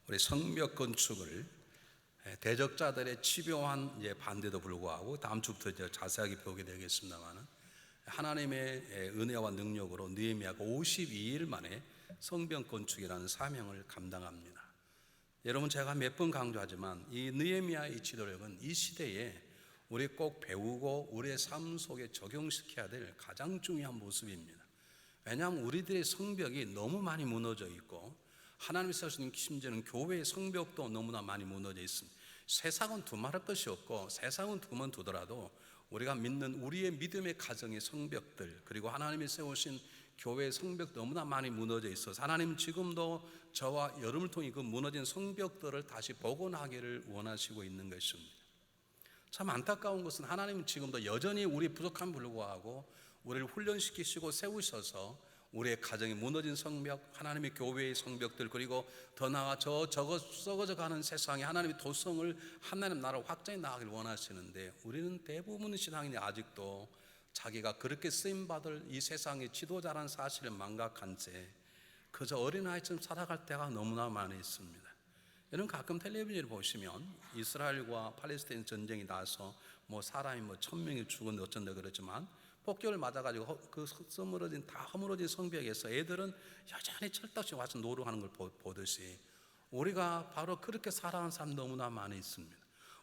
우리 성벽 건축을 대적자들의 집요한 반대도 불구하고 다음 주부터 이제 자세하게 배우게 되겠습니다만은 하나님의 은혜와 능력으로 느헤미야가 52일 만에 성벽 건축이라는 사명을 감당합니다. 여러분, 제가 몇 번 강조하지만 이 느헤미야의 지도력은 이 시대에 우리 꼭 배우고 우리의 삶 속에 적용시켜야 될 가장 중요한 모습입니다. 왜냐하면 우리들의 성벽이 너무 많이 무너져 있고 하나님이 세우신 심지어는 교회의 성벽도 너무나 많이 무너져 있습니다. 세상은 두말할 것이 없고 세상은 두더라도 우리가 믿는 우리의 믿음의 가정의 성벽들, 그리고 하나님이 세우신 교회의 성벽 너무나 많이 무너져 있어서 하나님 지금도 저와 여러분을 통해 그 무너진 성벽들을 다시 복원하기를 원하시고 있는 것입니다. 참 안타까운 것은 하나님은 지금도 여전히 우리 부족함 불구하고 우리를 훈련시키시고 세우셔서 우리의 가정이 무너진 성벽, 하나님의 교회의 성벽들, 그리고 더 나아가 저거 썩어져 가는 세상에 하나님의 도성을, 하나님 나라를 확장해 나가기를 원하시는데 우리는 대부분의 신앙인이 아직도 자기가 그렇게 쓰임받을 이 세상의 지도자라는 사실을 망각한 채 그저 어린아이처럼 살아갈 때가 너무나 많이 있습니다. 여러분, 가끔 텔레비전을 보시면 이스라엘과 팔레스타인 전쟁이 나서 사람이 1000명이 죽었는데 어쩐다 그러지만 폭격을 맞아가지고 그 허물어진 성벽에서 애들은 여전히 철떡시 와서 노력하는 걸 보듯이 우리가 바로 그렇게 살아가는 사람 너무나 많이 있습니다.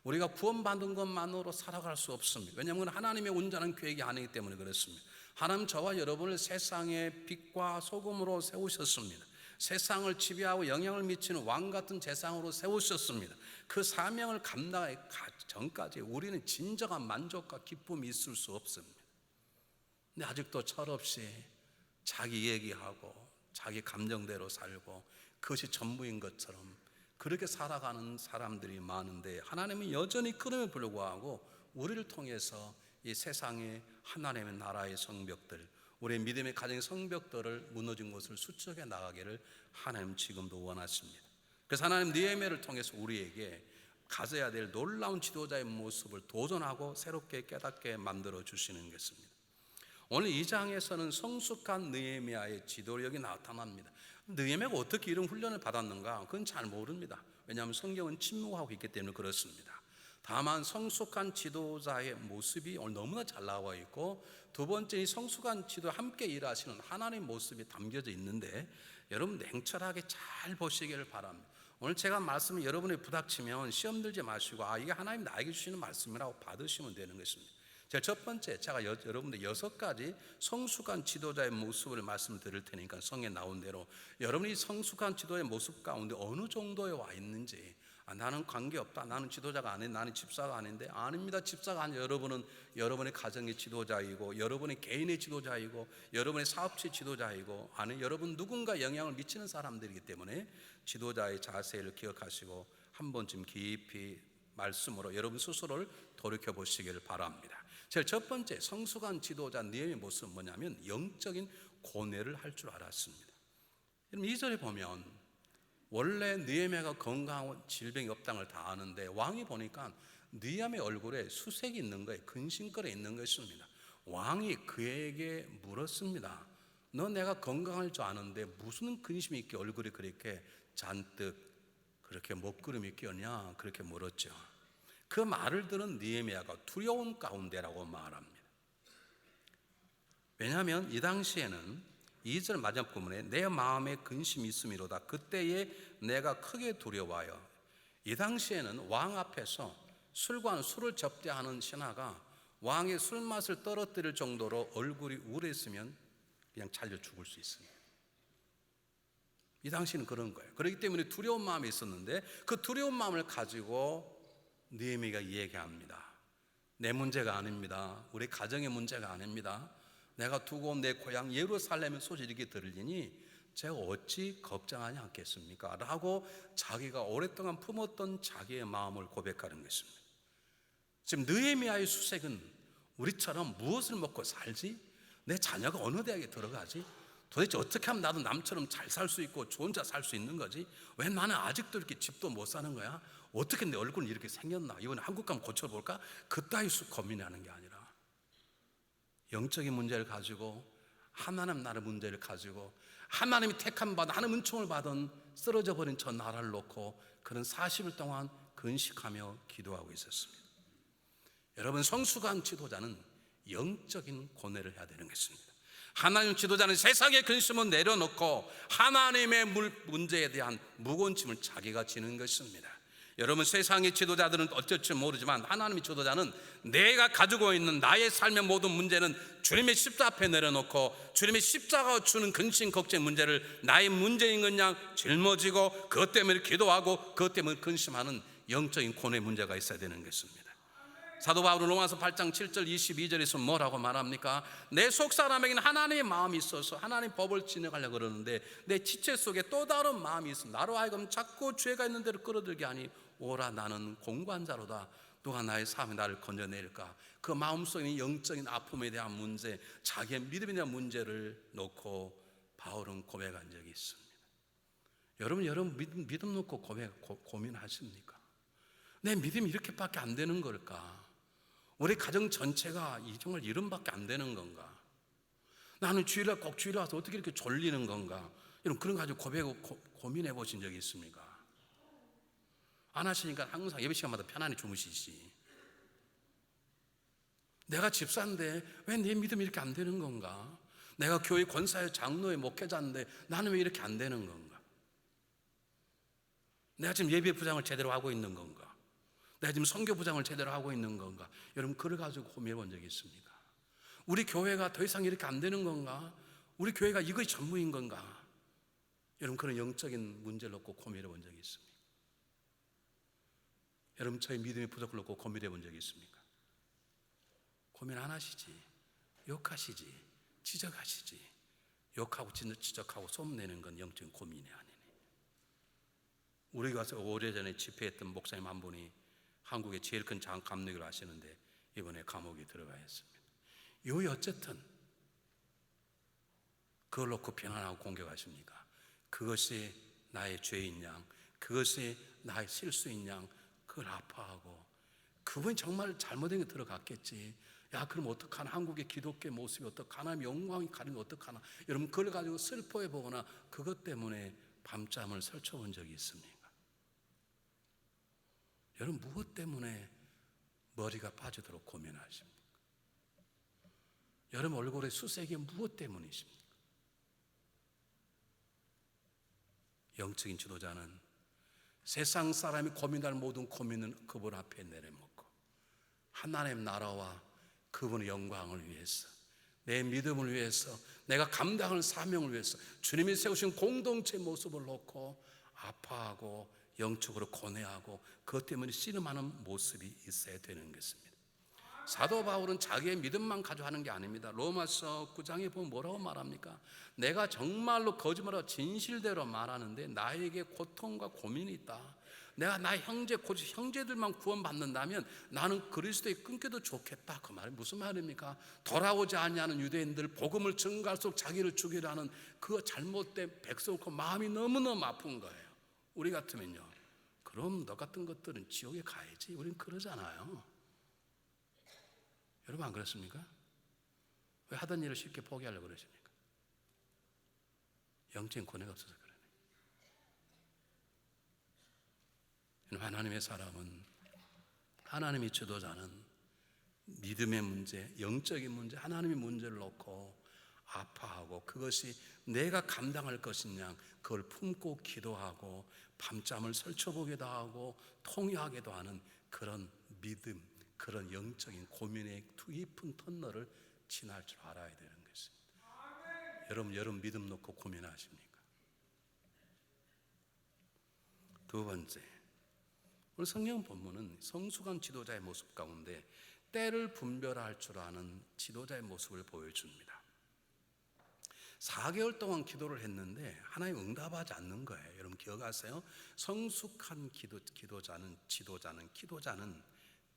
우리가 구원받은 것만으로 살아갈 수 없습니다. 왜냐하면 하나님의 온전한 계획이 아니기 때문에 그렇습니다. 하나님 저와 여러분을 세상의 빛과 소금으로 세우셨습니다. 세상을 지배하고 영향을 미치는 왕같은 재상으로 세우셨습니다. 그 사명을 감당하기 전까지 우리는 진정한 만족과 기쁨이 있을 수 없습니다. 근데 아직도 철없이 자기 얘기하고 자기 감정대로 살고 그것이 전부인 것처럼 그렇게 살아가는 사람들이 많은데, 하나님은 여전히 그럼에도 불구하고 우리를 통해서 이 세상의 하나님의 나라의 성벽들, 우리의 믿음의 가정의 성벽들을 무너진 곳을 수축해 나가기를 하나님 지금도 원하십니다. 그래서 하나님 느헤미야를 통해서 우리에게 가져야 될 놀라운 지도자의 모습을 도전하고 새롭게 깨닫게 만들어 주시는 것입니다. 오늘 이 장에서는 성숙한 느헤미야의 지도력이 나타납니다. 느헤미야가 어떻게 이런 훈련을 받았는가? 그건 잘 모릅니다. 왜냐하면 성경은 침묵하고 있기 때문에 그렇습니다. 다만 성숙한 지도자의 모습이 오늘 너무나 잘 나와 있고, 두 번째 이 성숙한 지도와 함께 일하시는 하나님의 모습이 담겨져 있는데 여러분 냉철하게 잘 보시기를 바랍니다. 오늘 제가 말씀을 여러분이 부닥치면 시험 들지 마시고 이게 하나님 나에게 주시는 말씀이라고 받으시면 되는 것입니다. 첫 번째, 제가 여러분들 6가지 성숙한 지도자의 모습을 말씀드릴 테니까 성에 나온 대로 여러분이 성숙한 지도의 모습 가운데 어느 정도에 와 있는지, 나는 관계없다, 나는 지도자가 아닌데, 나는 집사가 아닌데, 아닙니다. 집사가 아니라 여러분은 여러분의 가정의 지도자이고 여러분의 개인의 지도자이고 여러분의 사업체 지도자이고, 여러분 누군가 영향을 미치는 사람들이기 때문에 지도자의 자세를 기억하시고 한 번쯤 깊이 말씀으로 여러분 스스로를 돌이켜 보시기를 바랍니다. 첫 번째, 성숙한 지도자 느헤미야의 모습은 뭐냐면 영적인 고뇌를 할 줄 알았습니다. 여러분 2절에 보면 원래 느헤미야가 건강하고 질병이 없다는 걸 다 아는데 왕이 보니까 느헤미야의 얼굴에 수색이 있는 거예요. 근심거려 있는 것입니다. 왕이 그에게 물었습니다. 너 내가 건강할 줄 아는데 무슨 근심이 있게 얼굴이 그렇게 잔뜩 그렇게 먹구름이 끼었냐? 그렇게 물었죠. 그 말을 들은 느헤미야가 두려운 가운데라고 말합니다. 왜냐하면 이 당시에는 2절 마지막 부분에 내 마음에 근심이 있음이로다. 그때에 내가 크게 두려워하여. 이 당시에는 왕 앞에서 술을 접대하는 신하가 왕의 술맛을 떨어뜨릴 정도로 얼굴이 우울했으면 그냥 잘려 죽을 수 있습니다. 이 당시는 그런 거예요. 그렇기 때문에 두려운 마음이 있었는데 그 두려운 마음을 가지고 느헤미야가 얘기합니다. 내 문제가 아닙니다. 우리 가정의 문제가 아닙니다. 내가 두고 온 내 고향 예루살렘의 소식이 이렇게 들리니 제가 어찌 걱정하지 않겠습니까? 라고 자기가 오랫동안 품었던 자기의 마음을 고백하는 것입니다. 지금 느헤미야의 수색은 우리처럼 무엇을 먹고 살지? 내 자녀가 어느 대학에 들어가지? 도대체 어떻게 하면 나도 남처럼 잘 살 수 있고 좋은 자 살 수 있는 거지? 왜 나는 아직도 이렇게 집도 못 사는 거야? 어떻게 내 얼굴이 이렇게 생겼나? 이번에 한국 가면 고쳐볼까? 그따위 고민하는 게 아니라 영적인 문제를 가지고 하나님 나라의 문제를 가지고 하나님이 택함 받은 하나님 은총을 받은 쓰러져 버린 저 나라를 놓고 그는 40일 동안 근식하며 기도하고 있었습니다. 여러분, 성숙한 지도자는 영적인 고뇌를 해야 되는 것입니다. 하나님 지도자는 세상의 근심을 내려놓고 하나님의 문제에 대한 무거운 짐을 자기가 지는 것입니다. 여러분, 세상의 지도자들은 어쩔지 모르지만 하나님의 지도자는 내가 가지고 있는 나의 삶의 모든 문제는 주님의 십자가 앞에 내려놓고 주님의 십자가가 주는 근심 걱정 문제를 나의 문제인 그냥 짊어지고 그것 때문에 기도하고 그것 때문에 근심하는 영적인 고뇌 문제가 있어야 되는 것입니다. 사도 바울은 로마서 8장 7절 22절에서 뭐라고 말합니까? 내 속사람에게는 하나님의 마음이 있어서 하나님 법을 지내가려고 그러는데 내 지체 속에 또 다른 마음이 있어 나로 하여금 자꾸 죄가 있는 대로 끌어들게 하니 오라 나는 공고한 자로다. 누가 나의 삶에 나를 건져낼까? 그 마음속에 영적인 아픔에 대한 문제, 자기의 믿음에 대한 문제를 놓고 바울은 고백한 적이 있습니다. 여러분 믿음 놓고 고민하십니까? 내 믿음이 이렇게밖에 안 되는 걸까? 우리 가정 전체가 정말 이름밖에 안 되는 건가? 나는 주일날 꼭 주일에 와서 어떻게 이렇게 졸리는 건가? 여러분 그런 거 가지고 고민해 보신 적이 있습니까? 안 하시니까 항상 예배 시간마다 편안히 주무시지. 내가 집사인데 왜 내 믿음이 이렇게 안 되는 건가? 내가 교회 권사의 장로의 목회자인데 나는 왜 이렇게 안 되는 건가? 내가 지금 예배 부장을 제대로 하고 있는 건가? 내가 지금 선교 부장을 제대로 하고 있는 건가? 여러분 그걸 가지고 고민해 본 적이 있습니까? 우리 교회가 더 이상 이렇게 안 되는 건가? 우리 교회가 이것이 전부인 건가? 여러분 그런 영적인 문제를 놓고 고민해 본 적이 있습니까? 여러분 저희 믿음의 부족을 놓고 고민해 본 적이 있습니까? 고민 안 하시지. 욕하시지. 지적하시지. 욕하고 지적하고 소문내는 건 영적인 고민이 아니네. 우리 가서 오래전에 집회했던 목사님 한 분이 한국의 제일 큰 감리교를 하시는데 이번에 감옥에 들어가 있습니다. 어쨌든 그걸 놓고 비난하고 공격하십니까? 그것이 나의 죄인 양, 그것이 나의 실수인 양 그걸 아파하고 그분이 정말 잘못된 게 들어갔겠지. 야 그럼 어떡하나? 한국의 기독교의 모습이 어떡하나? 하나님의 영광이 가리면 어떡하나? 여러분 그걸 가지고 슬퍼해 보거나 그것 때문에 밤잠을 설쳐본 적이 있습니까? 여러분 무엇 때문에 머리가 빠지도록 고민하십니까? 여러분 얼굴에 수색이 무엇 때문이십니까? 영적인 지도자는 세상 사람이 고민할 모든 고민은 그분 앞에 내려놓고 하나님 나라와 그분의 영광을 위해서 내 믿음을 위해서 내가 감당하는 사명을 위해서 주님이 세우신 공동체 모습을 놓고 아파하고 영적으로 고뇌하고 그것 때문에 씨름하는 모습이 있어야 되는 것입니다. 사도 바울은 자기의 믿음만 가지고 하는 게 아닙니다. 로마서 9장에 보면 뭐라고 말합니까? 내가 정말로 거짓말하고 진실대로 말하는데 나에게 고통과 고민이 있다. 내가 나의 형제들만 구원받는다면 나는 그리스도에 끊겨도 좋겠다. 그 말이 무슨 말입니까? 돌아오지 아니하는 유대인들 복음을 증가할수록 자기를 죽이려 하는 그 잘못된 백성을 마음이 너무너무 아픈 거예요. 우리 같으면요, 그럼 너 같은 것들은 지옥에 가야지. 우린 그러잖아요. 여러분 안 그렇습니까? 왜 하던 일을 쉽게 포기하려고 그러십니까? 영적인 고뇌가 없어서 그러네. 하나님의 사람은, 하나님의 지도자는 믿음의 문제, 영적인 문제, 하나님의 문제를 놓고 아파하고 그것이 내가 감당할 것이냐 그걸 품고 기도하고 밤잠을 설쳐보기도 하고 통회하기도 하는 그런 믿음, 그런 영적인 고민의 깊은 터널을 지날 줄 알아야 되는 것입니다. 여러분 믿음 놓고 고민하십니까? 두 번째, 오늘 성경 본문은 성숙한 지도자의 모습 가운데 때를 분별할 줄 아는 지도자의 모습을 보여줍니다. 4개월 동안 기도를 했는데 하나님 응답하지 않는 거예요. 여러분 기억하세요? 성숙한 지도자는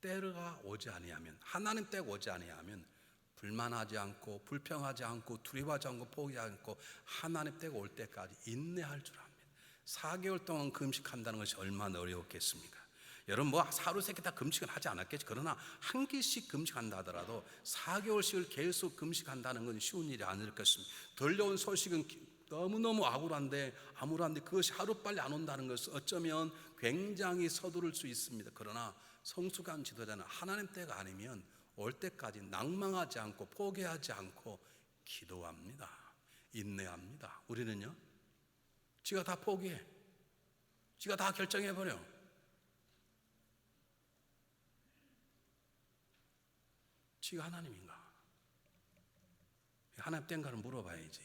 때가 오지 아니하면, 하나님 때가 오지 아니하면 불만하지 않고 불평하지 않고 두려워하지 않고 포기하지 않고 하나님 때가 올 때까지 인내할 줄 압니다. 4개월 동안 금식한다는 것이 얼마나 어려웠겠습니까? 여러분 뭐 하루 세끼 다 금식은 하지 않았겠지. 그러나 한 끼씩 금식한다 하더라도 4개월씩을 계속 금식한다는 건 쉬운 일이 아닐 것입니다. 들려온 소식은 너무너무 암울한데 그것이 하루빨리 안 온다는 것은 어쩌면 굉장히 서두를 수 있습니다. 그러나 성숙한 지도자는 하나님 때가 아니면 올 때까지 낭망하지 않고 포기하지 않고 기도합니다. 인내합니다. 우리는요, 지가 다 포기해, 지가 다 결정해버려. 지가 하나님인가? 하나님 땐가를 물어봐야지.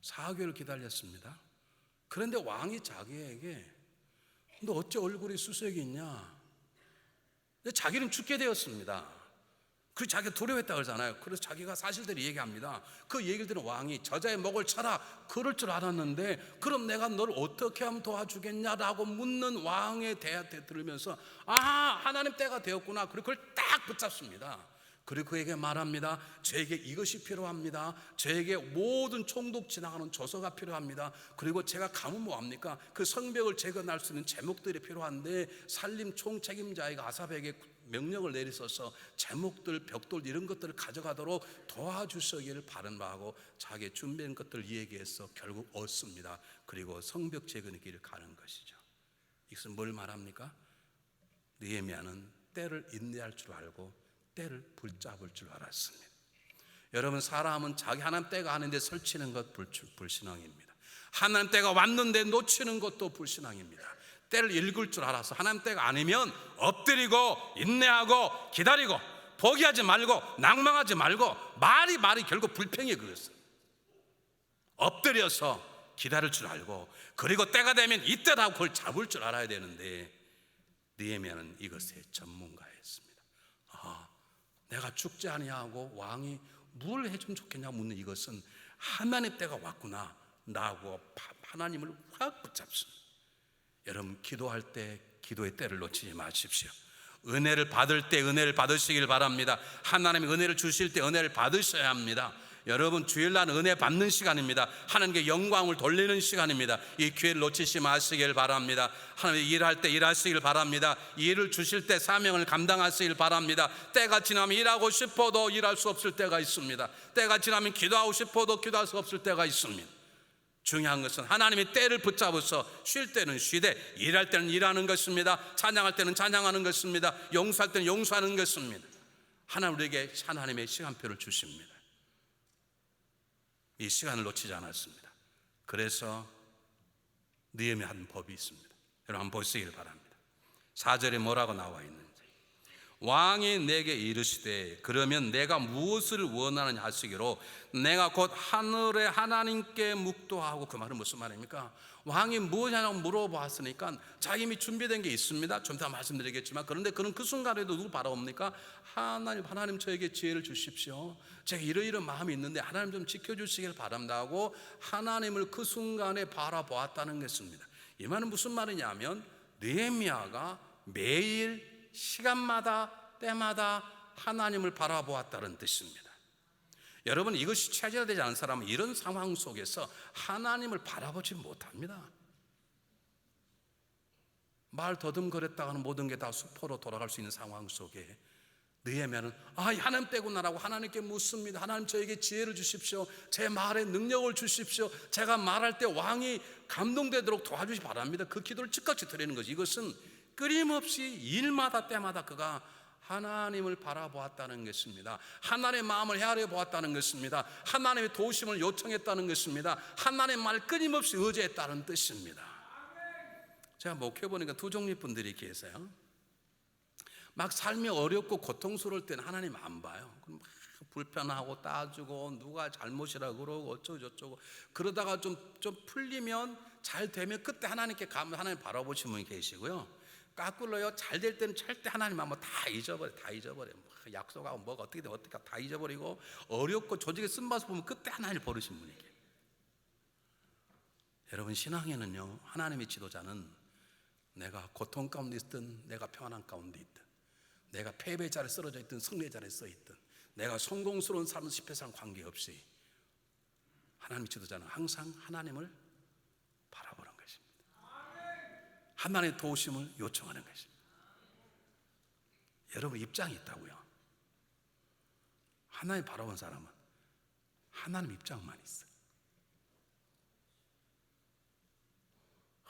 4개월 기다렸습니다. 그런데 왕이 자기에게 너 어째 얼굴이 수색이 있냐? 자기는 죽게 되었습니다. 그래서 자기가 두려워했다 그러잖아요. 그래서 자기가 사실대로 얘기합니다. 그 얘기를 들은 왕이 저자의 목을 쳐라, 그럴 줄 알았는데 그럼 내가 널 어떻게 하면 도와주겠냐라고 묻는 왕의 대화를 들으면서 하나님 때가 되었구나. 그리고 그걸 딱 붙잡습니다. 그리고 그에게 말합니다. 저에게 이것이 필요합니다. 저에게 모든 총독 지나가는 조서가 필요합니다. 그리고 제가 가면 뭐합니까? 그 성벽을 재건할 수 있는 제목들이 필요한데 살림 총책임자이가 아삽에게 명령을 내리셔서 제목들, 벽돌 이런 것들을 가져가도록 도와주시기를 바라고 자기의 준비한 것들을 이야기해서 결국 얻습니다. 그리고 성벽 재건의 길을 가는 것이죠. 이것은 뭘 말합니까? 느헤미야는 때를 인내할 줄 알고 때를 붙잡을 줄 알았습니다. 여러분, 사람은 자기 하나님 때가 아닌데 설치는 것 불신앙입니다. 하나님 때가 왔는데 놓치는 것도 불신앙입니다. 때를 읽을 줄 알아서 하나님 때가 아니면 엎드리고 인내하고 기다리고 포기하지 말고 낭망하지 말고 말이 결국 불평이에요. 그것은 엎드려서 기다릴 줄 알고 그리고 때가 되면 이때라고 그걸 잡을 줄 알아야 되는데 느헤미야는 이것의 전문가였습니다. 내가 죽지 아니하고 왕이 뭘 해주면 좋겠냐 묻는 이것은 하나님 때가 왔구나 라고 하나님을 확 붙잡습니다. 여러분, 기도할 때 기도의 때를 놓치지 마십시오. 은혜를 받을 때 은혜를 받으시길 바랍니다. 하나님이 은혜를 주실 때 은혜를 받으셔야 합니다. 여러분, 주일날 은혜 받는 시간입니다. 하나님께 영광을 돌리는 시간입니다. 이 기회를 놓치지 마시길 바랍니다. 하나님 일할 때 일하시길 바랍니다. 일을 주실 때 사명을 감당하시길 바랍니다. 때가 지나면 일하고 싶어도 일할 수 없을 때가 있습니다. 때가 지나면 기도하고 싶어도 기도할 수 없을 때가 있습니다. 중요한 것은 하나님이 때를 붙잡아서 쉴 때는 쉬되 일할 때는 일하는 것입니다. 찬양할 때는 찬양하는 것입니다. 용서할 때는 용서하는 것입니다. 하나님 우리에게 하나님의 시간표를 주십니다. 이 시간을 놓치지 않았습니다. 그래서 느헤미야 한 법이 있습니다. 여러분 한번 보시길 바랍니다. 4절에 뭐라고 나와 있는지. 왕이 내게 이르시되 그러면 내가 무엇을 원하느냐 하시기로 내가 곧 하늘의 하나님께 묵도하고. 그 말은 무슨 말입니까? 왕이 무엇이냐고 물어봤으니까 자기 이미 준비된 게 있습니다. 좀 이따 말씀드리겠지만 그런데 그는 그 순간에도 누구 바라옵니까? 하나님 저에게 지혜를 주십시오. 제가 이러이러한 마음이 있는데 하나님 좀 지켜주시길 바랍니다 하고 하나님을 그 순간에 바라보았다는 것입니다. 이 말은 무슨 말이냐면 느헤미야가 매일 시간마다 때마다 하나님을 바라보았다는 뜻입니다. 여러분, 이것이 체질화되지 않은 사람은 이런 상황 속에서 하나님을 바라보지 못합니다. 말 더듬거렸다가는 모든 게 다 수포로 돌아갈 수 있는 상황 속에 느헤미야는 하나님 때구나라고 하나님께 묻습니다. 하나님 저에게 지혜를 주십시오. 제 말에 능력을 주십시오. 제가 말할 때 왕이 감동되도록 도와주시 바랍니다. 그 기도를 즉각시 드리는 거지. 이것은 끊임없이 일마다 때마다 그가 하나님을 바라보았다는 것입니다. 하나님의 마음을 헤아려 보았다는 것입니다. 하나님의 도우심을 요청했다는 것입니다. 하나님의 말 끊임없이 의지했다는 뜻입니다. 제가 목회해보니까 두 종류 분들이 계세요. 막 삶이 어렵고 고통스러울 때는 하나님 안 봐요. 막 불편하고 따지고 누가 잘못이라고 그러고 어쩌고 저쩌고 그러다가 좀 풀리면 잘 되면 그때 하나님께 가면 하나님 바라보시는 분이 계시고요. 까꿀로요, 잘 될 때는 절대 하나님 한번 다 잊어버려. 약속하고 뭐가 어떻게 돼 어떻게 다 잊어버리고 어렵고 조직에 쓴바서 보면 그때 하나님을 버리신 분이 계세요. 여러분, 신앙에는요, 하나님의 지도자는 내가 고통 가운데 있든 내가 평안한 가운데 있든 내가 패배의 자리에 쓰러져 있든 승리의 자리에 서 있든 내가 성공스러운 삶을 실패상 관계없이 하나님의 지도자는 항상 하나님을 바라보는 것입니다. 하나님의 도우심을 요청하는 것입니다. 여러분, 입장이 있다고요. 하나님 바라본 사람은 하나님 입장만 있어.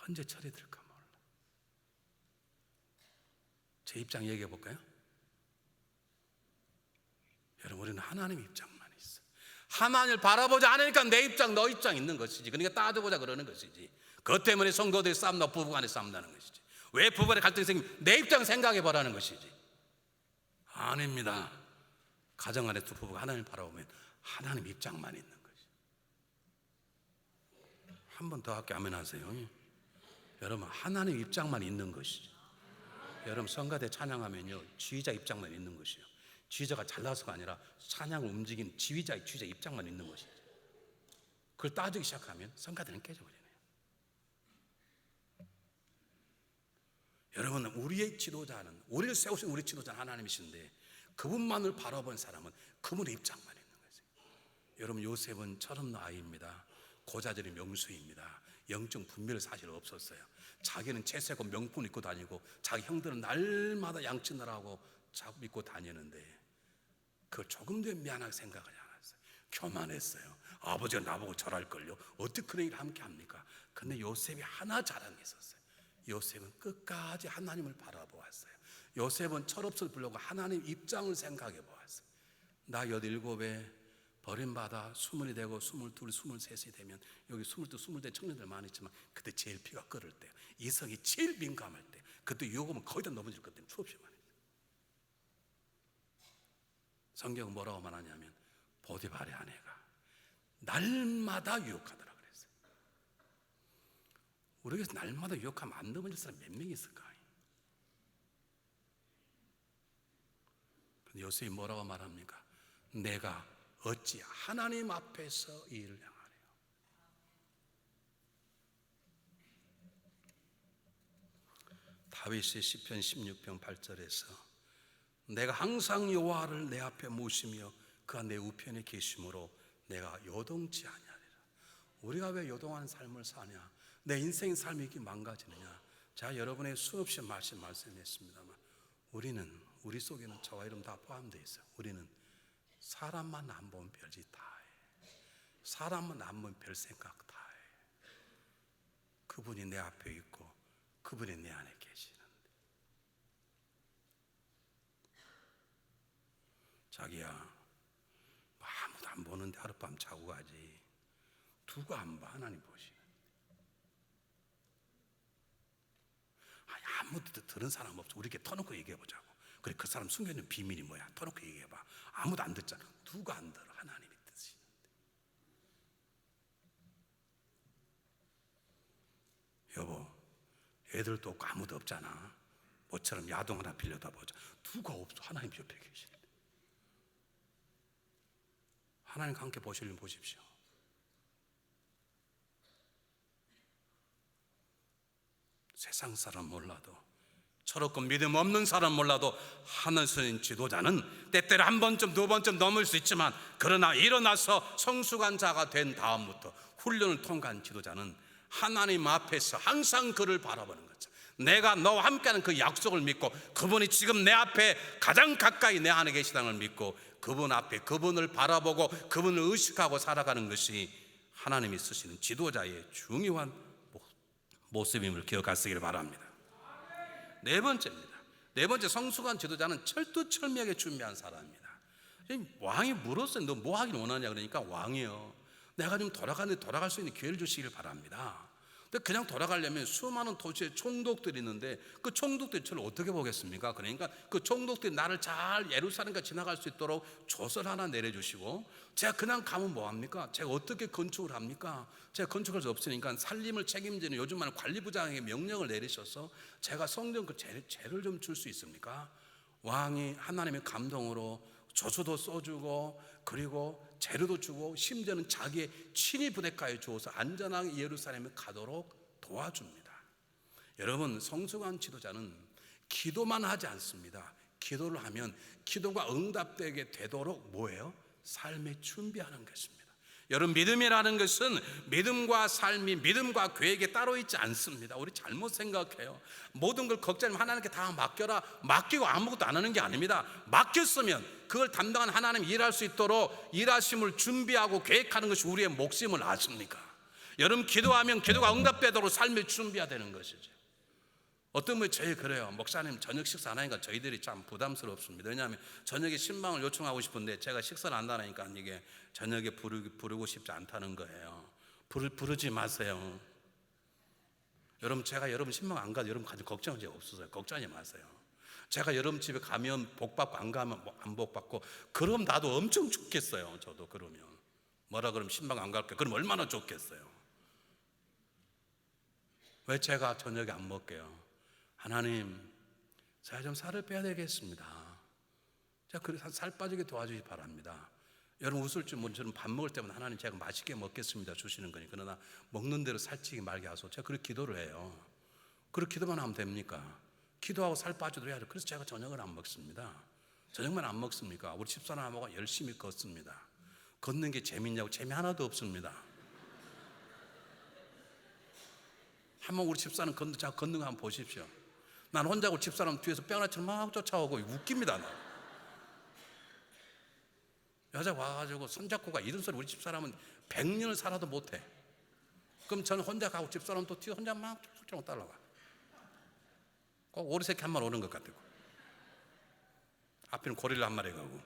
언제 처리될까 몰라. 제 입장 얘기해 볼까요? 여러분, 우리는 하나님 입장만 있어. 하나님을 바라보지 않으니까 내 입장, 너 입장 있는 것이지. 그러니까 따져보자 그러는 것이지. 그것 때문에 성도들이 싸움나, 부부간에 싸움나는 것이지. 왜 부부간에 갈등이 생기면 내 입장 생각해 보라는 것이지. 아닙니다. 가정 안에 두 부부가 하나님을 바라보면 하나님 입장만 있는 것이. 한 번 더 할게. 아멘 하세요. 여러분, 하나님 입장만 있는 것이죠. 여러분, 성가대 찬양하면요, 지휘자 입장만 있는 것이요. 지휘자가 잘나서가 아니라 찬양을 움직이는 지휘자 입장만 있는 것이죠. 그걸 따지기 시작하면 성가대는 깨져버리네요. 여러분, 우리의 지도자는, 우리를 세우신 우리 지도자는 하나님이신데 그분만을 바라본 사람은 그분의 입장만 있는 거죠. 여러분, 요셉은 철없는 아이입니다. 고자질의 명수입니다. 영적 분별이 사실 없었어요. 자기는 채색고 명품 입고 다니고 자기 형들은 날마다 양치느라고 자꾸 입고 다니는데 그걸 조금도 미안하게 생각을 안 했어요. 교만했어요. 아버지가 나보고 절할걸요. 어떻게 그런 일을 함께 합니까? 근데 요셉이 하나 잘한 게 있었어요. 요셉은 끝까지 하나님을 바라보았어요. 요셉은 철없을 불구하고 하나님 입장을 생각해 보았어요. 나 17에 버림받아 20이 되고 22, 23이 되면 여기 22, 20대 청년들 많이 있지만 그때 제일 피가 끓을 때요. 이성이 제일 민감할 때, 그때 유혹하면 거의 다 넘어질 것 때문에 수없이 많이 있어요. 성경은 뭐라고 말하냐면 보디발의 아내가 날마다 유혹하더라 그랬어요. 우리에게서 날마다 유혹하면 안 넘어질 사람 몇 명 있을까? 근데 요셉이 뭐라고 말합니까? 내가 어찌 하나님 앞에서 이 일을 행하래요. 다윗의 시편 16편 8절에서 내가 항상 여호와를 내 앞에 모시며 그가 내 우편에 계심으로 내가 요동치 아니하리라. 우리가 왜 요동하는 삶을 사냐? 내 인생의 삶이 이렇게 망가지느냐? 제가 여러분의 수없이 말씀했습니다만 우리 속에는 저와 여러분 다 포함되어 있어요. 우리는 사람만 안 보면 별짓 다 해. 사람만 안 보면 별 생각 다 해. 그분이 내 앞에 있고 그분이 내 안에 계시는데 자기야, 아무도 안 보는데 하룻밤 자고 가지. 누가 안 봐? 하나님 보시는데. 아니, 아무도 들은 사람 없어. 우리에게 터놓고 얘기해보자고. 그래, 그 사람 숨겨있는 비밀이 뭐야? 터놓고 얘기해봐. 아무도 안 듣잖아. 누가 안 들어? 하나님이 듣시는데. 여보, 애들도 없고 아무도 없잖아. 모처럼 야동 하나 빌려다 보자. 누가 없어? 하나님 옆에 계시는데. 하나님과 함께 보시려면 보십시오. 세상 사람 몰라도, 철없고 믿음 없는 사람 몰라도 하늘선 지도자는 때때로 한 번쯤 두 번쯤 넘을 수 있지만, 그러나 일어나서 성숙한 자가 된 다음부터 훈련을 통과한 지도자는 하나님 앞에서 항상 그를 바라보는 거죠. 내가 너와 함께하는 그 약속을 믿고 그분이 지금 내 앞에 가장 가까이 내 안에 계시다는 걸 믿고 그분 앞에 그분을 바라보고 그분을 의식하고 살아가는 것이 하나님이 쓰시는 지도자의 중요한 모습임을 기억하시길 바랍니다. 네 번째입니다. 네 번째, 성숙한 지도자는 철두철미하게 준비한 사람입니다. 왕이 물었어요. 너 뭐 하길 원하냐? 그러니까 왕이요, 내가 좀 돌아가는데 돌아갈 수 있는 기회를 주시길 바랍니다. 근데 그냥 돌아가려면 수많은 도시에 총독들이 있는데 그 총독들이 저를 어떻게 보겠습니까? 그러니까 그 총독들이 나를 잘 예루살렘까지 지나갈 수 있도록 조서를 하나 내려주시고, 제가 그냥 가면 뭐합니까? 제가 어떻게 건축을 합니까? 제가 건축할 수 없으니까 살림을 책임지는 요즘 말하는 관리부장에게 명령을 내리셔서 제가 성전 그 죄를 좀 줄 수 있습니까? 왕이 하나님의 감동으로 조서도 써주고 그리고 재료도 주고 심지어는 자기의 친위 부대까지 주어서 안전하게 예루살렘에 가도록 도와줍니다. 여러분, 성숙한 지도자는 기도만 하지 않습니다. 기도를 하면 기도가 응답되게 되도록 뭐예요? 삶에 준비하는 것입니다. 여러분, 믿음이라는 것은 믿음과 삶이, 믿음과 계획이 따로 있지 않습니다. 우리 잘못 생각해요. 모든 걸 걱정하면 하나님께 다 맡겨라, 맡기고 아무것도 안 하는 게 아닙니다. 맡겼으면 그걸 담당한 하나님이 일할 수 있도록 일하심을 준비하고 계획하는 것이 우리의 몫임을 아십니까? 여러분, 기도하면 기도가 응답되도록 삶을 준비해야 되는 것이죠. 어떤 분이 저희 그래요. 목사님 저녁 식사 안 하니까 저희들이 참 부담스럽습니다. 왜냐하면 저녁에 신방을 요청하고 싶은데 제가 식사를 안 하니까 이게 저녁에 부르고 싶지 않다는 거예요. 부르지 마세요. 여러분, 제가 여러분 신방 안 가도 여러분 가지고 걱정한 적 없어서요. 걱정하지 마세요. 제가 여러분 집에 가면 복 받고 안 가면 안 복 받고, 그럼 나도 엄청 좋겠어요. 저도 그러면 뭐라 그러면 신방 안 갈게. 그럼 얼마나 좋겠어요. 왜 제가 저녁에 안 먹게요? 하나님, 제가 좀 살을 빼야 되겠습니다. 제가 그래서 살 빠지게 도와주시 바랍니다. 여러분 웃을 줄 모르는 저는 밥 먹을 때마다 하나님 제가 맛있게 먹겠습니다 주시는 거니, 그러나 먹는 대로 살찌게 말게 하소서. 제가 그렇게 기도를 해요. 그렇게 기도만 하면 됩니까? 기도하고 살 빠지도록 해야죠. 그래서 제가 저녁을 안 먹습니다. 저녁만 안 먹습니까? 우리 집사람하고 열심히 걷습니다. 걷는 게 재밌냐고? 재미 하나도 없습니다. 한번 우리 집사람 걷는 거 한번 보십시오. 난 혼자 우리 집사람 뒤에서 뺑아처럼 막 쫓아오고 웃깁니다. 나. 여자 와가지고 손잡고 가, 이런 소리 우리 집사람은 100년을 살아도 못해. 그럼 저는 혼자 가고 집사람 또 뒤에 혼자 막 쫓아오고 따라가. 꼭 오리새끼 한 마리 오는 것 같고, 앞에는 고릴라 한 마리 가고.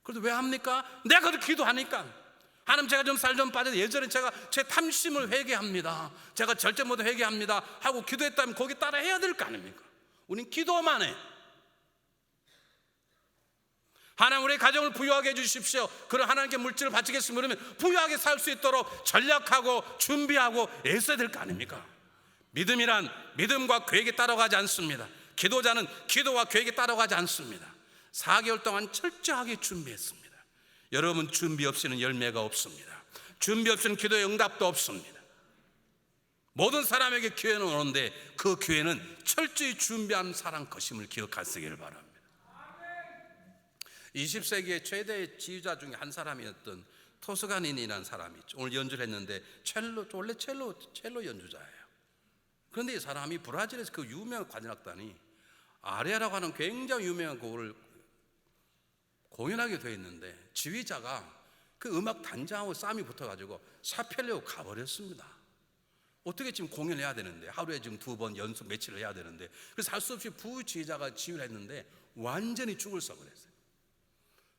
그래도 왜 합니까? 내가 그렇게 기도하니까. 하나님, 제가 좀 살 좀 빠져서, 예전에 제가 제 탐심을 회개합니다, 제가 절제 모드 회개합니다 하고 기도했다면 거기 따라 해야 될 거 아닙니까? 우린 기도만 해. 하나님, 우리 가정을 부유하게 해주십시오. 그럼 하나님께 물질을 바치겠습니다. 그러면 부유하게 살 수 있도록 전략하고 준비하고 애써야 될 거 아닙니까? 믿음이란 믿음과 계획에 따라가지 않습니다. 기도자는 기도와 계획에 따라가지 않습니다. 4개월 동안 철저하게 준비했습니다. 여러분, 준비 없이는 열매가 없습니다. 준비 없이는 기도의 응답도 없습니다. 모든 사람에게 기회는 오는데 그 기회는 철저히 준비한 사람 것임을 기억하시기를 바랍니다. 20세기의 최대의 지휘자 중에 한 사람이었던 토스카니니라는 사람이 있죠. 오늘 연주를 했는데 원래 첼로 연주자예요. 그런데 이 사람이 브라질에서 그 유명한 관현악단이 아레아라고 하는 굉장히 유명한 곡을 공연하게 되어 있는데, 지휘자가 그 음악 단장하고 싸움이 붙어가지고 사표려고 가버렸습니다. 어떻게 지금 공연해야 되는데, 하루에 지금 2번 연속 며칠을 해야 되는데, 그래서 할 수 없이 부지휘자가 지휘를 했는데 완전히 죽을 썩을 했어요.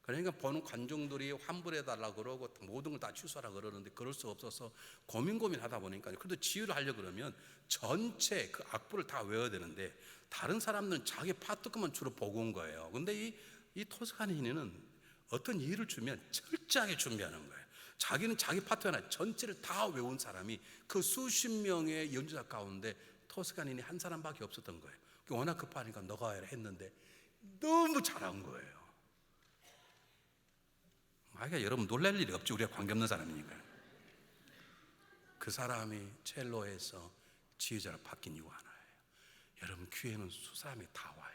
그러니까 보는 관중들이 환불해달라고 그러고 모든 걸 다 취소하라 그러는데 그럴 수 없어서 고민하다 보니까, 그래도 지휘를 하려고 그러면 전체 그 악보를 다 외워야 되는데 다른 사람들은 자기 파트 것만 주로 보고 온 거예요. 근데 이 토스카니니는 어떤 일을 주면 철저하게 준비하는 거예요. 자기는 자기 파트 하나 전체를 다 외운 사람이 그 수십 명의 연주자 가운데 토스카니니 한 사람밖에 없었던 거예요. 워낙 급하니까 너가 해라 했는데 너무 잘한 거예요. 그러니까 여러분 놀랄 일이 없죠. 우리가 관계없는 사람이니까. 그 사람이 첼로에서 지휘자로 바뀐 이유가 하나예요. 여러분, 기회는 수사람이 다 와요.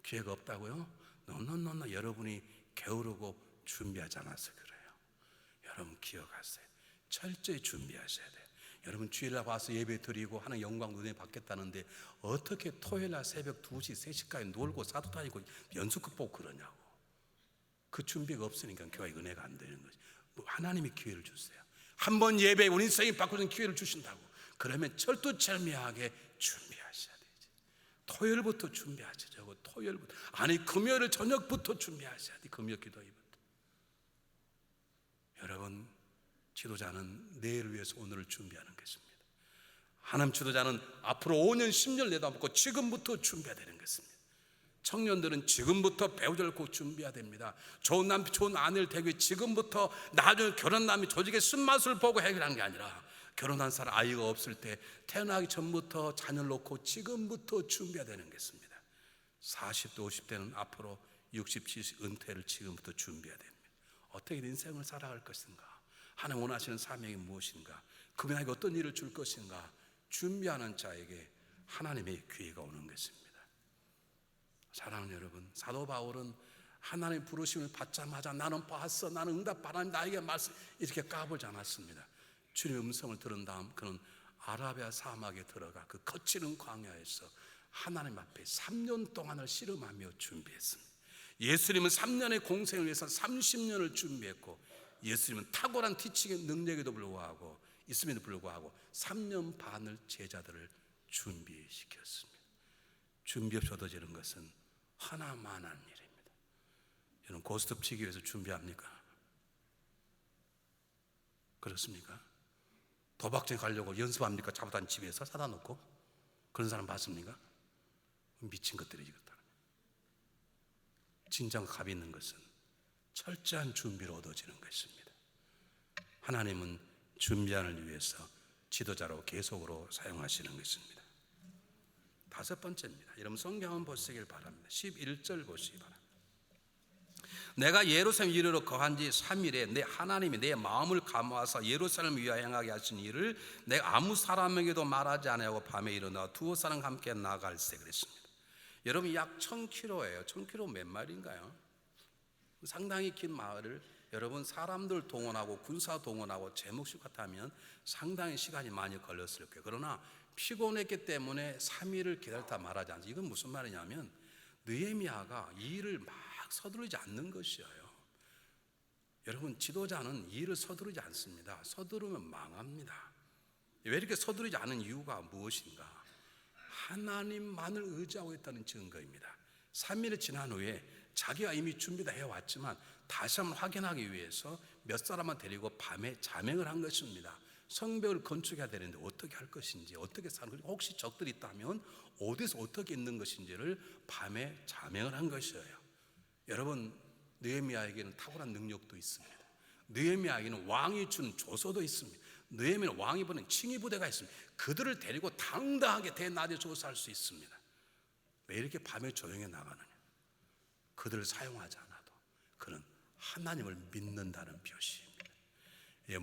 기회가 없다고요? 노 여러분이 게으르고 준비하지 않아서 그래요. 여러분 기억하세요. 철저히 준비하셔야 돼요. 여러분 주일날 와서 예배 드리고 하는 영광 눈에 받겠다는데 어떻게 토요일날 새벽 2시, 3시까지 놀고 사도 다니고 연수급 보고 그러냐고. 그 준비가 없으니까 교회 은혜가 안 되는 거지. 하나님이 기회를 주세요. 한 번 예배에 우리 인생이 바꾸는 기회를 주신다고. 그러면 철두철미하게 준비하셔야 되지. 토요일부터 준비하죠. 저거 토요일부터, 아니 금요일 저녁부터 준비하셔야 돼. 금요 기도회부터. 여러분, 지도자는 내일을 위해서 오늘을 준비하는 것입니다. 하나님, 지도자는 앞으로 5년 10년 내다보고 지금부터 준비해야 되는 것입니다. 청년들은 지금부터 배우자를 꼭 준비해야 됩니다. 좋은 남편, 좋은 아내를 되기 위해 지금부터, 나중에 결혼남이 조직의 쓴맛을 보고 해결하는 게 아니라 결혼한 사람 아이가 없을 때 태어나기 전부터 자녀를 놓고 지금부터 준비해야 되는 것입니다. 40대 50대는 앞으로 60, 70 은퇴를 지금부터 준비해야 됩니다. 어떻게 인생을 살아갈 것인가, 하나님 원하시는 사명이 무엇인가, 그분에게 어떤 일을 줄 것인가 준비하는 자에게 하나님의 기회가 오는 것입니다. 사랑하는 여러분, 사도 바울은 하나님의 부르심을 받자마자 나는 봤어, 나는 응답 하나님 나에게 말씀, 이렇게 까불지 않았습니다. 주님의 음성을 들은 다음 그는 아라비아 사막에 들어가 그 거칠은 광야에서 하나님 앞에 3년 동안을 씨름하며 준비했습니다. 예수님은 3년의 공생을 위해서 30년을 준비했고, 예수님은 탁월한 티칭의 능력에도 불구하고 있음에도 불구하고 3년 반을 제자들을 준비시켰습니다. 준비 없이 얻어지는 것은 하나만한 일입니다. 여러분, 고스톱 치기 위해서 준비합니까? 그렇습니까? 도박장에 가려고 연습합니까? 잡아다 집에서 사다 놓고? 그런 사람 봤습니까? 미친 것들이지. 진정 값 있는 것은 철저한 준비로 얻어지는 것입니다. 하나님은 준비하는 위해서 지도자로 계속으로 사용하시는 것입니다. 5번째입니다. 여러분 성경 한번 보시길 바랍니다. 11절 보시기 바랍니다. 내가 예루살렘 이르러 거한 지 3일에 내 하나님이 내 마음을 감화하사 예루살렘을 위하여 행하게 하신 일을 내가 아무 사람에게도 말하지 아니하고 밤에 일어나 두어 사람과 함께 나갈세 그랬습니다. 여러분 약 1000km예요. 1000km 몇 마일인가요? 상당히 긴 마을을 여러분 사람들 동원하고 군사 동원하고 제 몫이 같다면 상당히 시간이 많이 걸렸을 거예요. 그러나 피곤했기 때문에 3일을 기다렸다 말하지 않습니다. 이건 무슨 말이냐면 느헤미야가 이 일을 막 서두르지 않는 것이에요. 여러분 지도자는 이 일을 서두르지 않습니다. 서두르면 망합니다. 왜 이렇게 서두르지 않은 이유가 무엇인가? 하나님만을 의지하고 있다는 증거입니다. 3일이 지난 후에 자기가 이미 준비 다 해왔지만 다시 한번 확인하기 위해서 몇 사람만 데리고 밤에 자명을 한 것입니다. 성벽을 건축해야 되는데 어떻게 할 것인지, 어떻게 사는 것인지, 혹시 적들이 있다면 어디서 어떻게 있는 것인지를 밤에 자명을 한 것이에요. 여러분 느헤미야에게는 탁월한 능력도 있습니다. 느헤미야에게는 왕이 준 조서도 있습니다. 느헤미야는 왕이 보낸 칭의 부대가 있습니다. 그들을 데리고 당당하게 대낮에 조사할 수 있습니다. 왜 이렇게 밤에 조용히 나가느냐? 그들을 사용하지 않아도 그는 하나님을 믿는다는 표시입니다.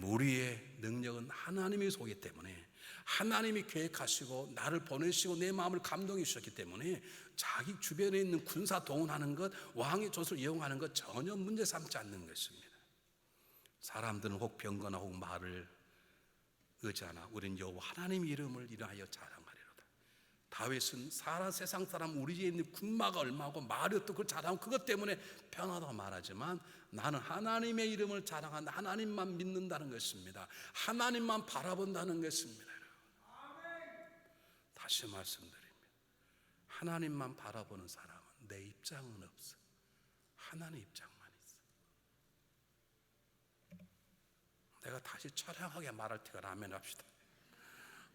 우리의 능력은 하나님이 소기 때문에 하나님이 계획하시고 나를 보내시고 내 마음을 감동해 주셨기 때문에 자기 주변에 있는 군사 동원하는 것, 왕의 조서를 이용하는 것 전혀 문제 삼지 않는 것입니다. 사람들은 혹 병거나 혹 말을 의지하나 우리는 여호와 하나님 이름을 인하여 자랑하리로다. 다윗은 세상 사람 우리 집에 있는 군마가 얼마고 말이 어떻고 그걸 자랑하고 그것 때문에 편하다고 말하지만 나는 하나님의 이름을 자랑한다. 하나님만 믿는다는 것입니다. 하나님만 바라본다는 것입니다. 다시 말씀드립니다. 하나님만 바라보는 사람은 내 입장은 없어. 하나님 입장만 있어. 내가 다시 처량하게 말할 테가 라면 합시다.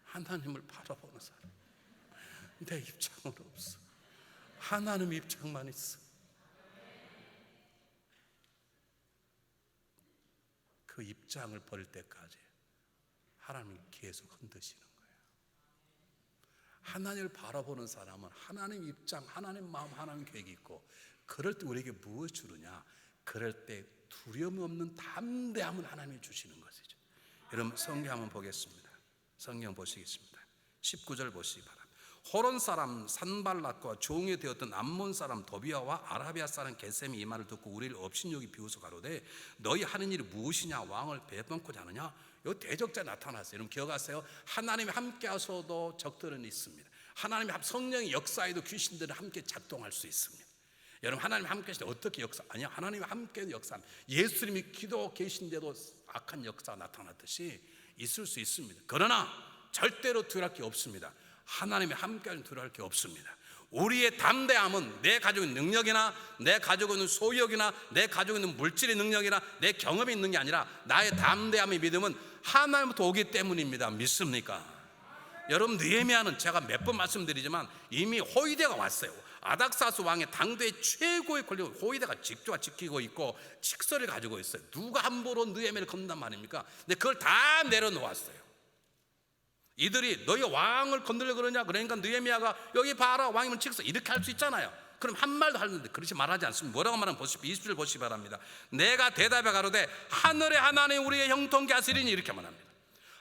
하나님을 바라보는 사람, 내 입장은 없어. 하나님 입장만 있어. 그 입장을 버릴 때까지 하나님은 계속 흔드시는 거예요. 하나님을 바라보는 사람은 하나님 입장, 하나님 마음, 하나님 계획이 있고, 그럴 때 우리에게 무엇을 주느냐? 그럴 때 두려움 없는 담대함을 하나님이 주시는 것이죠. 여러분 성경 한번 보겠습니다. 성경 보시겠습니다. 19절 보시기 바랍니다. 호론 사람 산발락과 종이 되었던 암몬 사람 도비아와 아라비아 사람 게셈이 이 말을 듣고 우리를 업신여기 비웃어 가로되 너희 하는 일이 무엇이냐? 왕을 배반코자 하느냐? 여기 대적자 나타났어요. 여러분 기억하세요? 하나님이 함께 하셔도 적들은 있습니다. 하나님이 성령의 역사에도 귀신들은 함께 작동할 수 있습니다. 여러분 하나님이 함께 하실 때 어떻게 역사? 아니요, 하나님이 함께 역사합니다. 예수님이 기도 계신데도 악한 역사가 나타났듯이 있을 수 있습니다. 그러나 절대로 두려울 게 없습니다. 하나님이 함께하는 두려울 게 없습니다. 우리의 담대함은 내 가지고 있는 능력이나 내 가지고 있는 소유욕이나 내 가지고 있는 물질의 능력이나 내 경험이 있는 게 아니라 나의 담대함의 믿음은 하나님부터 오기 때문입니다. 믿습니까? 여러분 느헤미야는 제가 몇 번 말씀드리지만 이미 호위대가 왔어요. 아닥사스 왕의 당대의 최고의 권력 호위대가 직조가 지키고 있고 칙서를 가지고 있어요. 누가 함부로 느헤미야를 건든단 말입니까? 근데 그걸 다 내려놓았어요. 이들이 너희 왕을 건들려 그러냐? 그러니까 느헤미야가 여기 봐라 왕이면 칙서 이렇게 할 수 있잖아요. 그럼 한 말도 하는데 그렇지 말하지 않습니다. 뭐라고 말하면 보십시오. 20절 보시기 바랍니다. 내가 대답해 가로되 하늘의 하나님 우리의 형통케 하시리니 이렇게 말합니다.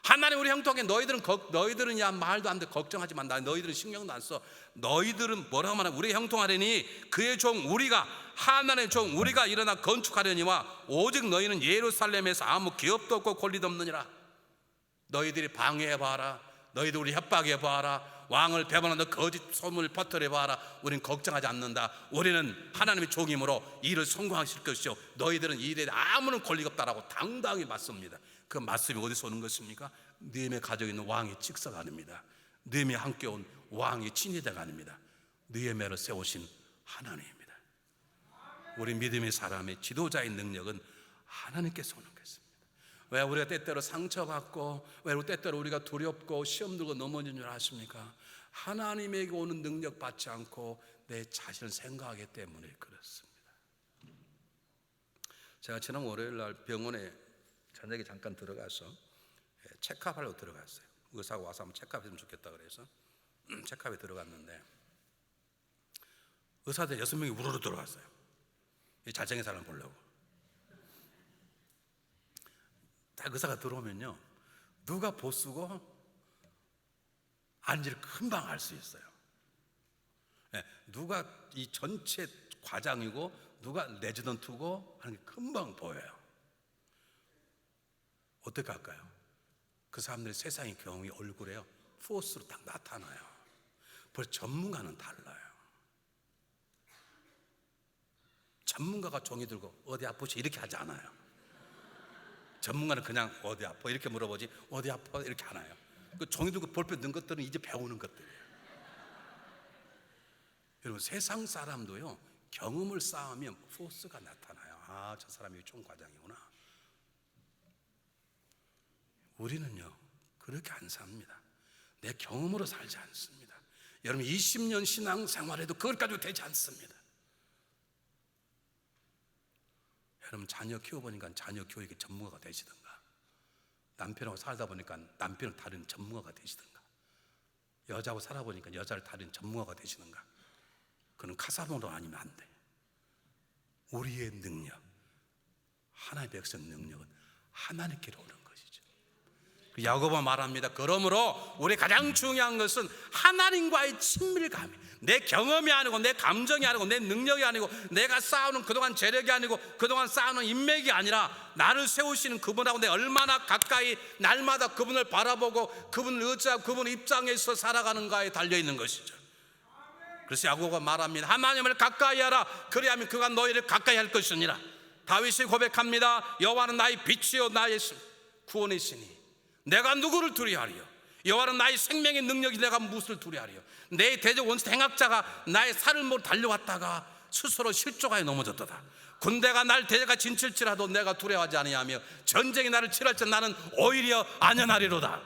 하나님 우리 형통케 너희들은 야 말도 안 돼 걱정하지 마. 너희들은 신경도 안 써. 너희들은 뭐라고 말하면 우리 형통하려니 그의 종 우리가 하나님의 종 우리가 일어나 건축하려니와 오직 너희는 예루살렘에서 아무 기업도 없고 권리도 없느니라. 너희들이 방해해봐라. 너희들 우리 협박해 봐라. 왕을 배반한 너 거짓 소문을 퍼뜨려 봐라. 우리는 걱정하지 않는다. 우리는 하나님의 종이므로 일을 성공하실 것이요 너희들은 이 일에 아무런 권리가 없다라고 당당히 맞습니다. 그 말씀이 어디서 오는 것입니까? 느헤미야 가지고 있는 왕의 직사가 아닙니다. 느헤미야 함께 온 왕의 친위대가 아닙니다. 느헤미야를 세우신 하나님입니다. 우리 믿음의 사람의 지도자의 능력은 하나님께서 오는 것입니다. 왜 우리가 때때로 상처받고, 왜 때때로 우리가 두렵고 시험 들고 넘어진 줄 아십니까? 하나님에게 오는 능력 받지 않고 내 자신을 생각하기 때문에 그렇습니다. 제가 지난 월요일 날 병원에 저녁에 잠깐 들어가서 체크업하려고 들어갔어요. 의사가 와서 한번 체크업했으면 좋겠다 그래서 체크업에 들어갔는데 의사들 6명이 우르르 들어갔어요. 이 잘생긴 사람 보려고. 딱 의사가 들어오면요, 누가 보스고 아닌지를 금방 알 수 있어요. 누가 이 전체 과장이고 누가 레지던트고 하는 게 금방 보여요. 어떻게 할까요? 그 사람들의 세상의 경험이 얼굴에요 포스로 딱 나타나요. 벌써 전문가는 달라요. 전문가가 종이 들고 어디 아프지 이렇게 하지 않아요. 전문가는 그냥 어디 아파 이렇게 물어보지 어디 아파 이렇게 안 해요. 그 종이 들고 볼펜 든 것들은 이제 배우는 것들이에요. 여러분 세상 사람도요 경험을 쌓으면 포스가 나타나요. 아, 저 사람이 총과장이구나. 우리는요 그렇게 안 삽니다. 내 경험으로 살지 않습니다. 여러분 20년 신앙생활에도 그걸 가지고 되지 않습니다. 여러분 자녀 키워보니까 자녀 교육의 전문가가 되시든가, 남편하고 살다 보니까 남편을 다루는 전문가가 되시든가, 여자하고 살아보니까 여자를 다루는 전문가가 되시든가, 그는 카사노도 아니면 안 돼. 우리의 능력, 하나님의 백성 능력은 하나님께로 오는 것이죠. 야고보가 말합니다. 그러므로 우리 가장 중요한 것은 하나님과의 친밀감이, 내 경험이 아니고 내 감정이 아니고 내 능력이 아니고 내가 쌓아놓은 그동안 재력이 아니고 그동안 쌓아놓은 인맥이 아니라 나를 세우시는 그분하고 내가 얼마나 가까이 날마다 그분을 바라보고 그분을 의지하고 그분 입장에서 살아가는가에 달려있는 것이죠. 그래서 야고보가 말합니다. 하나님을 가까이 하라. 그리하면 그가 너희를 가까이 할 것이니라. 다윗이 고백합니다. 여호와는 나의 빛이요 나의 구원이시니 내가 누구를 두려워하리요? 여호와는 나의 생명의 능력이 내가 무엇을 두려워하리요? 내 대적 원수 행악자가 나의 살을 몰고 달려왔다가 스스로 실족하여 넘어졌도다. 군대가 날 대적하 진칠지라도 내가 두려워하지 아니하며 전쟁이 나를 칠할지 나는 오히려 안연하리로다.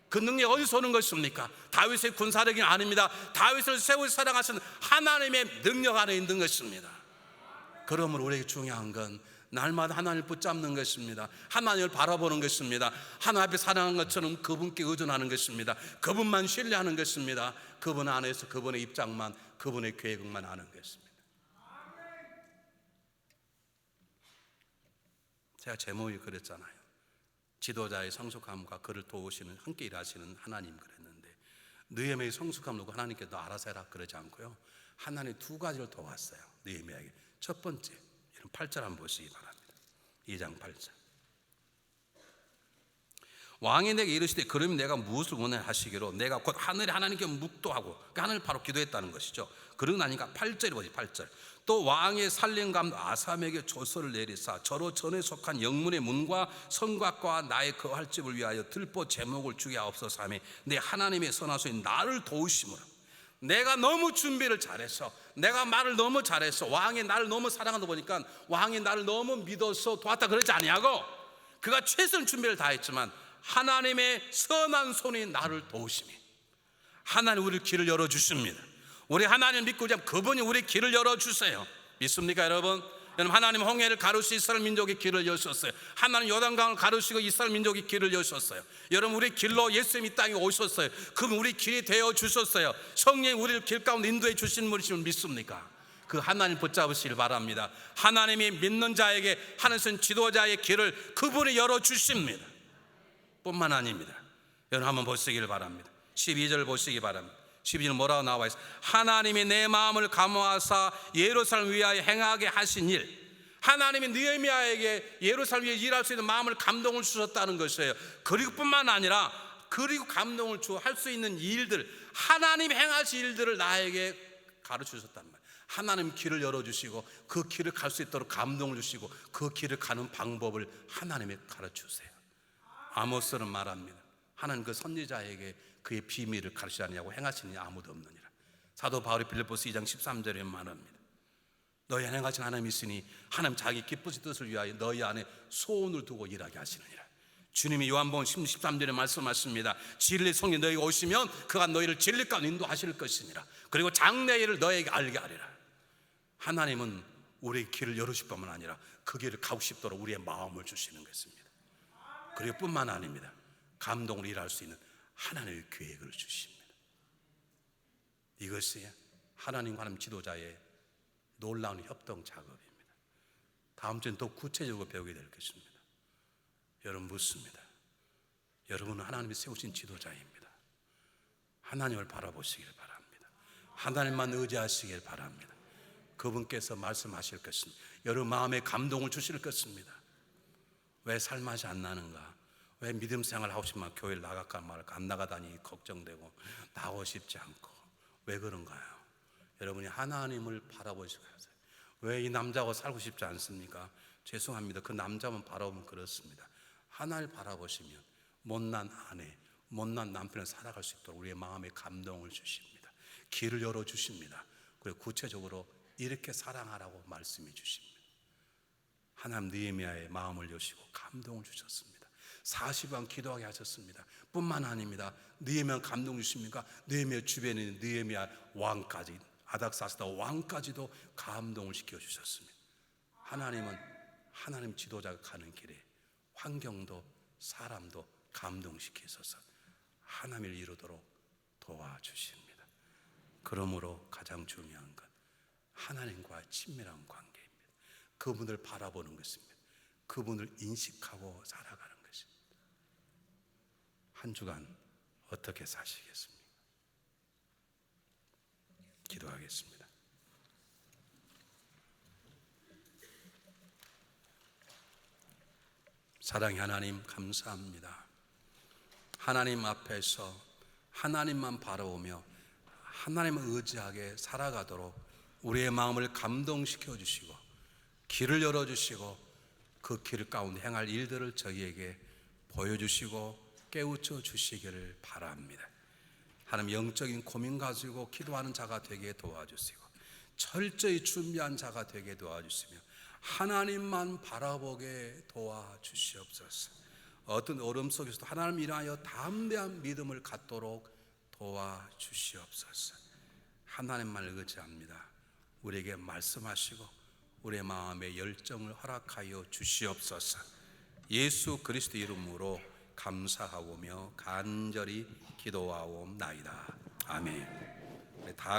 그 능력이 어디서 오는 것입니까? 다윗의 군사력이 아닙니다. 다윗을 세우고 사랑하신 하나님의 능력 안에 있는 것입니다. 그러므로 우리에게 중요한 건 날마다 하나님을 붙잡는 것입니다. 하나님을 바라보는 것입니다. 하나님 앞에 사랑하는 것처럼 그분께 의존하는 것입니다. 그분만 신뢰하는 것입니다. 그분 안에서 그분의 입장만, 그분의 계획만 아는 것입니다. 제가 제목이 그랬잖아요. 지도자의 성숙함과 그를 도우시는, 함께 일하시는 하나님 그랬는데, 느헤미야의 성숙함을 놓고 하나님께 너 알아서 해라 그러지 않고요, 하나님 두 가지를 도왔어요. 느헤미야에게. 첫 번째, 8절 한번 보시기 바랍니다. 2장 8절. 왕이 내게 이르시되 그러면 내가 무엇을 원하시기로 내가 곧 하늘에 하나님께 묵도하고, 그 하늘을 바로 기도했다는 것이죠. 그러고 나니까 8절이 뭐지? 8절. 또 왕의 살림감 아삼에게 조서를 내리사 저로 전에 속한 영문의 문과 성곽과 나의 거할 집을 위하여 들보 제목을 주게 하옵소서 하며 내 하나님의 선하소인 나를 도우심으로. 내가 너무 준비를 잘해서, 내가 말을 너무 잘해서, 왕이 나를 너무 사랑하다 보니까 왕이 나를 너무 믿어서 도왔다 그러지 아니하고, 그가 최선 준비를 다했지만 하나님의 선한 손이 나를 도우심이, 하나님 우리 길을 열어주십니다. 우리 하나님 믿고 있자면 그분이 우리 길을 열어주세요. 믿습니까 여러분? 여러분 하나님 홍해를 가르시고 이스라엘 민족의 길을 여셨어요. 하나님 요단강을 가르시고 이스라엘 민족의 길을 여셨어요. 여러분 우리 길로 예수님 이 땅에 오셨어요. 그분 우리 길이 되어 주셨어요. 성령이 우리를 길 가운데 인도해 주신 분이심을 믿습니까? 그 하나님 붙잡으시길 바랍니다. 하나님이 믿는 자에게 하나님 지도자의 길을 그분이 열어주십니다. 뿐만 아닙니다. 여러분 한번 보시길 바랍니다. 12절 보시기 바랍니다. 12절 뭐라고 나와 있어요? 하나님이 내 마음을 감화하사 예루살렘 위하여 행하게 하신 일. 하나님이 느헤미야에게 예루살렘 위에 일할 수 있는 마음을 감동을 주셨다는 것이에요. 그리고 뿐만 아니라 그리고 감동을 주어 할 수 있는 일들, 하나님 행하실 일들을 나에게 가르쳐 주셨단 말이에요. 하나님 길을 열어주시고 그 길을 갈 수 있도록 감동을 주시고 그 길을 가는 방법을 하나님이 가르쳐 주세요. 아모스는 말합니다. 하나님 그 선지자에게 그의 비밀을 가르치지 않냐고 행하시는 이 아무도 없느니라. 사도 바울이 빌립보서 2장 13절에 말합니다. 너희 안에 행하신 하나님이 있으니 하나님 자기 기쁘신 뜻을 위하여 너희 안에 소원을 두고 일하게 하시느니라. 주님이 요한복음 13절에 말씀하십니다. 진리 성령 너희가 오시면 그가 너희를 진리 가운데 인도하실 것이니라. 그리고 장래일을 너희에게 알게 하리라. 하나님은 우리의 길을 열으실 뿐만 아니라 그 길을 가고 싶도록 우리의 마음을 주시는 것입니다. 그리고 뿐만 아닙니다. 감동으로 일할 수 있는 하나님의 계획을 주십니다. 이것이 하나님과 하나님 지도자의 놀라운 협동 작업입니다. 다음 주엔 더 구체적으로 배우게 될 것입니다. 여러분 묻습니다. 여러분은 하나님이 세우신 지도자입니다. 하나님을 바라보시길 바랍니다. 하나님만 의지하시길 바랍니다. 그분께서 말씀하실 것입니다. 여러분 마음에 감동을 주실 것입니다. 왜 살맛이 안 나는가? 왜 믿음 생활 하고 싶으면 교회를 나갈까 말까 안 나가다니 걱정되고 나가고 싶지 않고 왜 그런가요? 여러분이 하나님을 바라보시고 하세요. 왜 이 남자하고 살고 싶지 않습니까? 죄송합니다. 그 남자만 바라보면 그렇습니다. 하나님을 바라보시면 못난 아내, 못난 남편을 살아갈 수 있도록 우리의 마음에 감동을 주십니다. 길을 열어주십니다. 그리고 구체적으로 이렇게 사랑하라고 말씀해 주십니다. 하나님 느헤미야의 마음을 여시고 감동을 주셨습니다. 40일 기도하게 하셨습니다. 뿐만 아닙니다. 느헤미야 감동 주십니까? 느헤미야 주변에 있는 느헤미야 왕까지, 아닥사스다 왕까지도 감동을 시켜주셨습니다. 하나님은 하나님 지도자가 가는 길에 환경도 사람도 감동시키셔서 하나님을 이루도록 도와주십니다. 그러므로 가장 중요한 건 하나님과의 친밀한 관계입니다. 그분을 바라보는 것입니다. 그분을 인식하고 살아가는 것입니다. 한 주간 어떻게 사시겠습니까? 기도하겠습니다. 사랑의 하나님 감사합니다. 하나님 앞에서 하나님만 바라보며 하나님을 의지하게 살아가도록 우리의 마음을 감동시켜 주시고 길을 열어주시고 그 길 가운데 행할 일들을 저희에게 보여주시고 깨우쳐 주시기를 바랍니다. 하나님 영적인 고민 가지고 기도하는 자가 되게 도와주시고 철저히 준비한 자가 되게 도와주시며 하나님만 바라보게 도와주시옵소서. 어떤 어려움 속에서도 하나님 인하여 담대한 믿음을 갖도록 도와주시옵소서. 하나님만 의지합니다. 우리에게 말씀하시고 우리의 마음의 열정을 허락하여 주시옵소서. 예수 그리스도 이름으로 감사하오며 간절히 기도하옵나이다. 아멘. 다